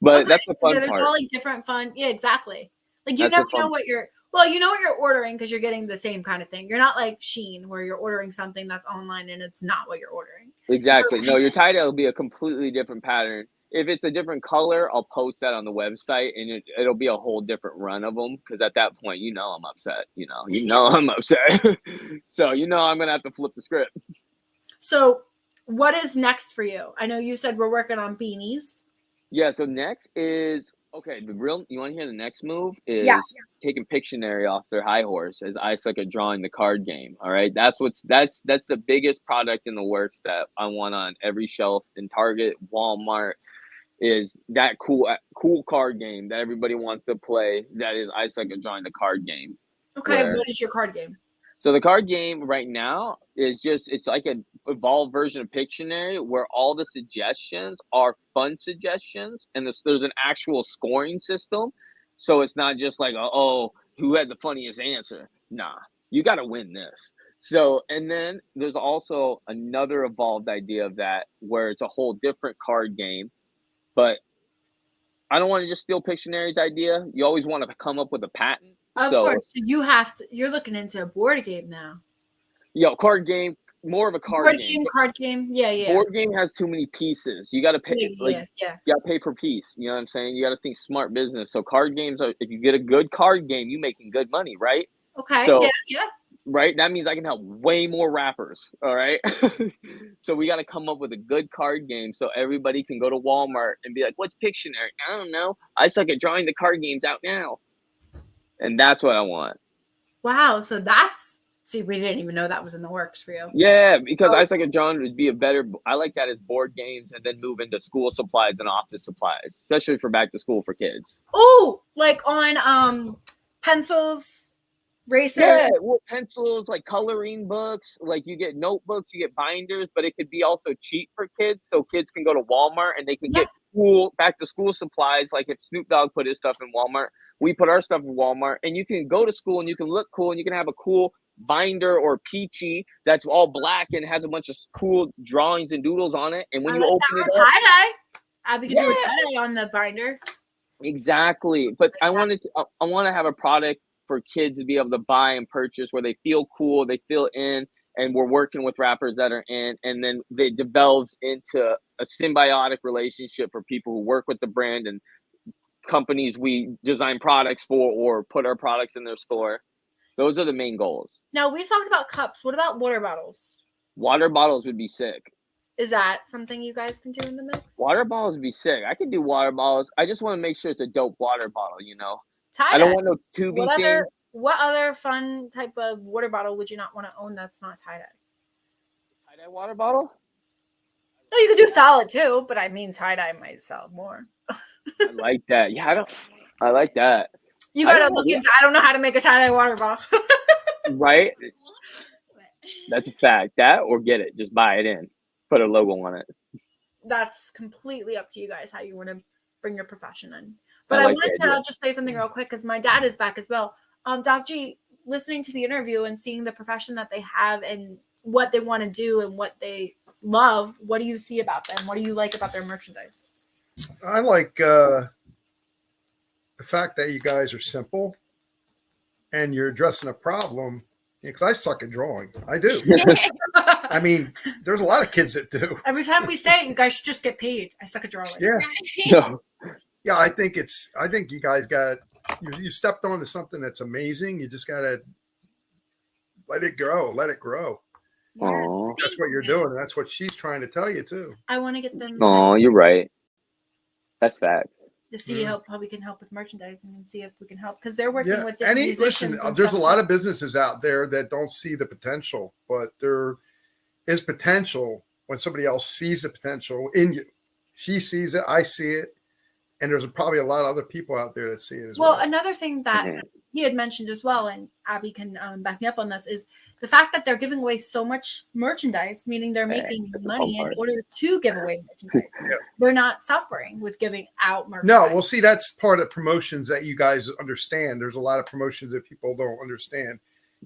But that's the fun there's part. All like different fun. Yeah, exactly. Like you never know what you're. Well, you know what you're ordering because you're getting the same kind of thing. You're not like Shein where you're ordering something that's online and it's not what you're ordering. Exactly. No, your tie-dye will be a completely different pattern. If it's a different color, I'll post that on the website, and it'll be a whole different run of them. Because at that point, I'm upset. I'm upset. So I'm gonna have to flip the script. So, what is next for you? I know you said we're working on beanies. Yeah. So next is you want to hear the next move is taking Pictionary off their high horse as I suck at drawing the card game. All right, that's the biggest product in the works that I want on every shelf in Target, Walmart. Is that cool card game that everybody wants to play? That is I suck at drawing the card game. Okay, what is your card game? So the card game right now is it's like an evolved version of Pictionary where all the suggestions are fun suggestions, and there's an actual scoring system. So it's not just like who had the funniest answer. Nah, you got to win this. So, and then there's also another evolved idea of that where it's a whole different card game, but I don't want to just steal Pictionary's idea. You always want to come up with a patent. Of So, course. So you have to. You're looking into a board game now. card game, more of a card game. Card game. Yeah, yeah. Board game has too many pieces. You got to pay, Yeah. you got to pay per piece. You know what I'm saying? You got to think smart business. So card games are, if you get a good card game, you making good money, right? Okay. So, yeah. right? That means I can help way more rappers. All right. So we got to come up with a good card game so everybody can go to Walmart and be like, what's Pictionary? I don't know. I suck at drawing the card games out now. And that's what I want. Wow. So that's, see, we didn't even know that was in the works for you. Yeah, because I suck at drawing would be a better, I like that as board games and then move into school supplies and office supplies, especially for back to school for kids. Oh, like on pencils, racers. Yeah, well, pencils, like coloring books, like you get notebooks, you get binders, but it could be also cheap for kids. So kids can go to Walmart and they can get cool back to school supplies. Like if Snoop Dogg put his stuff in Walmart, we put our stuff in Walmart, and you can go to school and you can look cool and you can have a cool binder or peachy that's all black and has a bunch of cool drawings and doodles on it. And when you open it up, tie-dye. Abby can do a tie-dye on the binder. Exactly. But I want to have a product for kids to be able to buy and purchase where they feel cool, they feel in, and we're working with rappers that are in, and then it develops into a symbiotic relationship for people who work with the brand and companies we design products for or put our products in their store. Those are the main goals. Now, we've talked about cups. What about water bottles? Water bottles would be sick. Is that something you guys can do in the mix? Water bottles would be sick. I can do water bottles. I just want to make sure it's a dope water bottle, you know? Tie-dye. I don't want no tubey thing. What other fun type of water bottle would you not want to own that's not tie-dye? Tie-dye water bottle? Oh, you could do solid too, but I mean tie-dye might sell more. I like that. Yeah, I like that. You gotta look into. I don't know how to make a tie-dye water bottle. Right? That's a fact. That or get it. Just buy it in. Put a logo on it. That's completely up to you guys how you want to bring your profession in. But I wanted to just say something real quick because my dad is back as well. Doc G, listening to the interview and seeing the profession that they have and what they want to do and what they love, what do you see about them? What do you like about their merchandise? I like the fact that you guys are simple and you're addressing a problem. Because I suck at drawing. I do. I mean, there's a lot of kids that do. Every time we say it, you guys should just get paid. I suck at drawing. Yeah. No. Yeah, I think you guys got you stepped onto something that's amazing. You just gotta let it grow. Let it grow. Aww. That's what you're doing. And that's what she's trying to tell you too. I want to get them. Oh, you're right. That's facts. To see how we can help with merchandising and see if we can help because they're working with different listen, musicians. There's a lot of businesses out there that don't see the potential, but there is potential when somebody else sees the potential in you. She sees it, I see it, and there's probably a lot of other people out there that see it as well. Well, another thing that he had mentioned as well, and Abby can back me up on this, is the fact that they're giving away so much merchandise, meaning they're making money in order to give away merchandise. They're not suffering with giving out merchandise. No, well, see, that's part of promotions that you guys understand. There's a lot of promotions that people don't understand.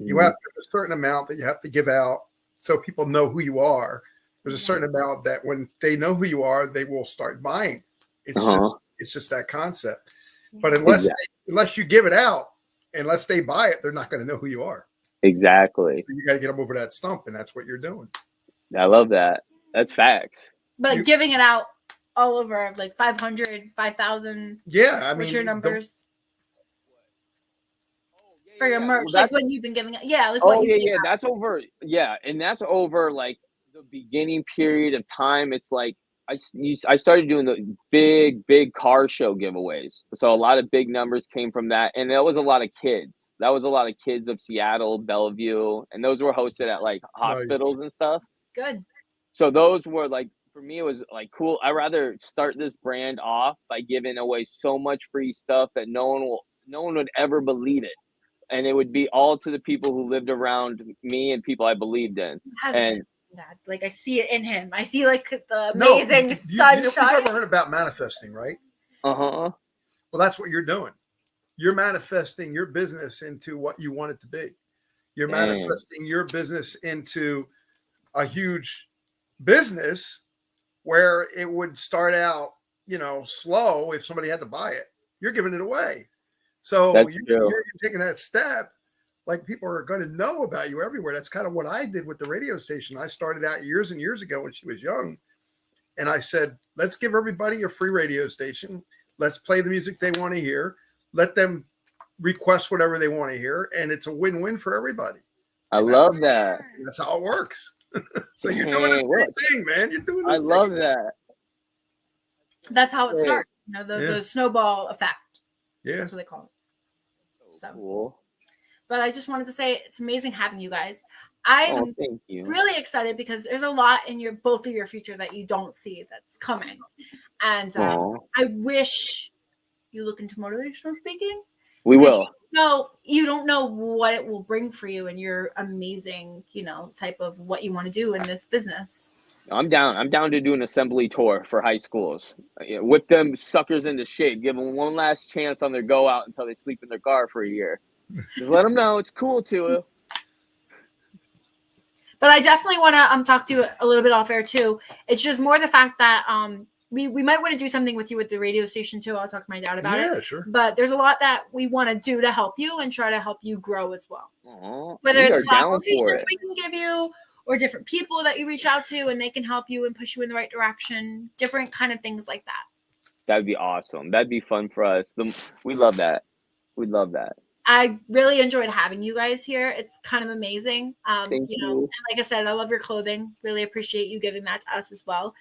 You have a certain amount that you have to give out so people know who you are. There's a certain amount that when they know who you are, they will start buying. It's just that concept. But unless you give it out, unless they buy it, they're not going to know who you are. Exactly. So you got to get them over that stump, and that's what you're doing. I love that. That's facts. But giving it out all over, like 500, 5,000. Yeah, I mean, what's your numbers for your merch? Well, like when you've been giving it. Yeah. Like That's over. Yeah, and that's over like the beginning period of time. It's like I started doing the big car show giveaways. So a lot of big numbers came from that. And that was a lot of kids. That was a lot of kids of Seattle, Bellevue. And those were hosted at like hospitals and stuff. Good. So those were like, for me, it was like cool. I'd rather start this brand off by giving away so much free stuff that no one would ever believe it. And it would be all to the people who lived around me and people I believed in. And that. Like I see it in him. I see like the amazing sunshine. You've ever heard about manifesting, right? Well, that's what you're doing. You're manifesting your business into what you want it to be. You're Dang. manifesting your business into a huge business where it would start out, slow if somebody had to buy it. You're giving it away. So That's true. you're taking that step. Like, people are going to know about you everywhere. That's kind of what I did with the radio station. I started out years and years ago when she was young. And I said, let's give everybody a free radio station. Let's play the music they want to hear. Let them request whatever they want to hear. And it's a win-win for everybody. I love that. That's how it works. So you're doing the same thing, man. You're doing the same. I love that. That's how it starts. The snowball effect. Yeah. That's what they call it. So cool. But I just wanted to say it's amazing having you guys. I'm thank you. really excited because there's a lot in both of your future that you don't see that's coming. And I wish you look into motivational speaking. We will. You don't know what it will bring for you and your amazing, type of what you want to do in this business. I'm down. I'm down to do an assembly tour for high schools. Whip them suckers into shape. Give them one last chance on their go out until they sleep in their car for a year. Just let them know it's cool to. But I definitely want to talk to you a little bit off air too. It's just more the fact that we might want to do something with you with the radio station too. I'll talk to my dad about it. Yeah, sure. But there's a lot that we want to do to help you and try to help you grow as well. Whether we it's are down for collaborations it. we can give you or different people that you reach out to and they can help you and push you in the right direction. Different kind of things like that. That'd be awesome. That'd be fun for us. We love that. We love that. I really enjoyed having you guys here. It's kind of amazing. Thank you. And like I said, I love your clothing. Really appreciate you giving that to us as well.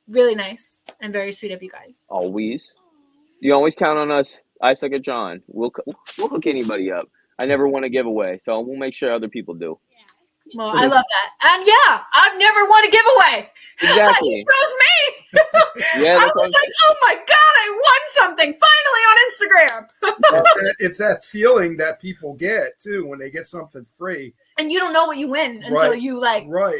Really nice and very sweet of you guys. Always. You always count on us. I suck at John. We'll hook anybody up. I never want to give away, so we'll make sure other people do. Well, I love that. And yeah, I've never won a giveaway. Exactly. He chose me. Yeah, I was like, oh my God, I won something finally on Instagram. It's that feeling that people get too when they get something free. And you don't know what you win until you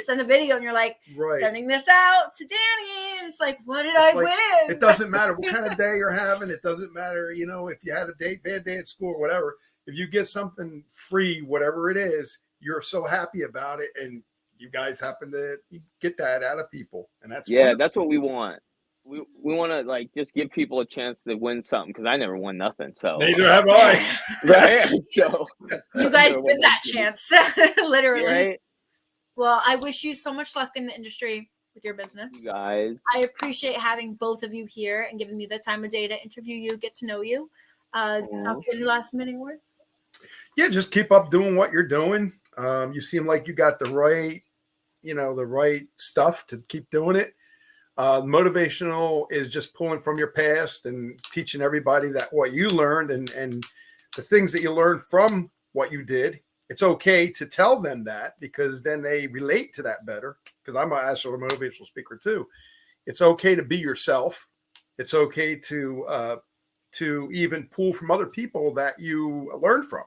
send a video and you're like, sending this out to Dani. And it's like, what did I win? It doesn't matter what kind of day you're having. It doesn't matter, if you had a bad day at school or whatever. If you get something free, whatever it is, you're so happy about it, and you guys happen to get that out of people, and that's wonderful. That's what we want. We want to just give people a chance to win something because I never won nothing. So neither have I. Right? So you guys get that chance, literally. Right? Well, I wish you so much luck in the industry with your business. You guys, I appreciate having both of you here and giving me the time of day to interview you, get to know you. Talk to any last minute words. Yeah, just keep up doing what you're doing. You seem like you got the right stuff to keep doing it. Motivational is just pulling from your past and teaching everybody that what you learned and the things that you learned from what you did. It's okay to tell them that because then they relate to that better. Because I'm actually a motivational speaker too. It's okay to be yourself. It's okay to even pull from other people that you learned from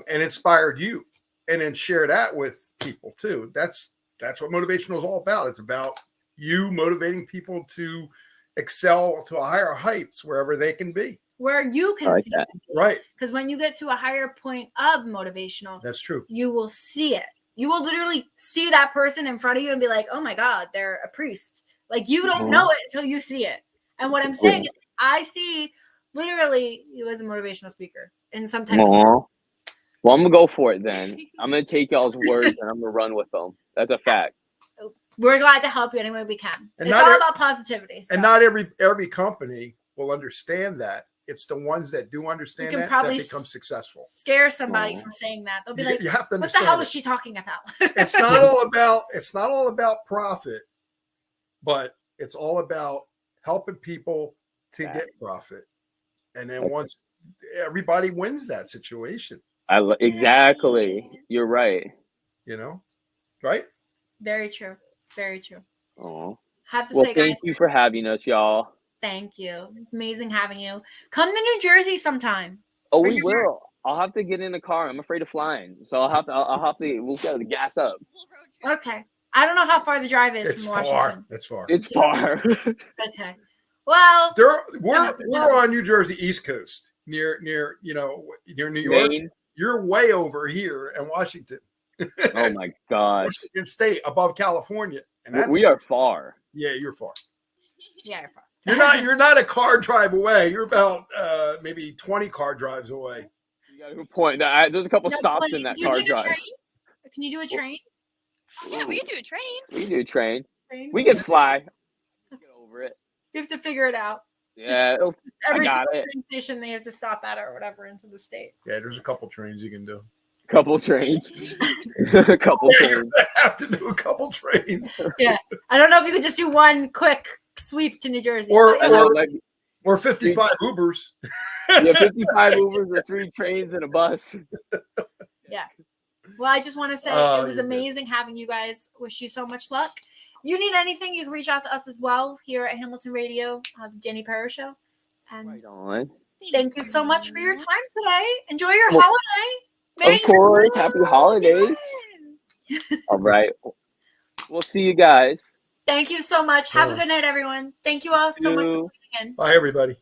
and inspired you. And then share that with people too. That's what motivational is all about. It's about you motivating people to excel to a higher heights wherever they can be. Where you can see that. it. Right. Because when you get to a higher point of motivational, that's true. You will see it. You will literally see that person in front of you and be like, oh my God, they're a priest. Like you don't know it until you see it. And what I'm saying is I see literally you as a motivational speaker in some type of. Well, I'm going to go for it then. I'm going to take y'all's words and I'm going to run with them. That's a fact. We're glad to help you any way we can. And it's all about positivity. So. And not every company will understand that. It's the ones that do understand that become successful. Scare somebody from saying that. They'll be like, you have to what the hell is she talking about? It's not all about profit, but it's all about helping people to get profit. And then once everybody wins that situation. Exactly. You're right. Right? Very true. Very true. Oh. Have to say, guys. Thank you for having us, y'all. Thank you. Amazing having you. Come to New Jersey sometime. Oh, we will. I'll have to get in a car. I'm afraid of flying, so I'll have to. We'll get to gas up. Okay. I don't know how far the drive is from Washington. It's far. It's far. Okay. Well, we're on New Jersey East Coast, near New York. Maine. You're way over here in Washington. Oh my gosh. Washington State above California. And that's, We are far. yeah, you're far. Yeah. You're not a car drive away. You're about maybe 20 car drives away. You got a good point. There's a couple No, stops wait, in that do you car take a drive. train? Can you do a train? Yeah, we could do a train. We do train. Train? We can fly. Get over it. You have to figure it out. Yeah, Every got single it. train station they have to stop at or whatever into the state. Yeah, there's a couple trains you can do. Couple trains. A couple trains. Have to do a couple trains. I don't know if you could just do one quick sweep to New Jersey. Or- I know, like, Or 55 Ubers. yeah, 55 Ubers or 3 trains and a bus. Well, I just want to say Oh, it was you're good. amazing having you guys. Wish you so much luck. You need anything, you can reach out to us as well here at Hamilton Radio, the Dani Perro Show. And Right on. thank you so much for your time today. Enjoy your Well, holiday. Merry Of course. Happy holidays. All right. We'll see you guys. Thank you so much. Have a good night, everyone. Thank you all so much for tuning in. Bye, everybody.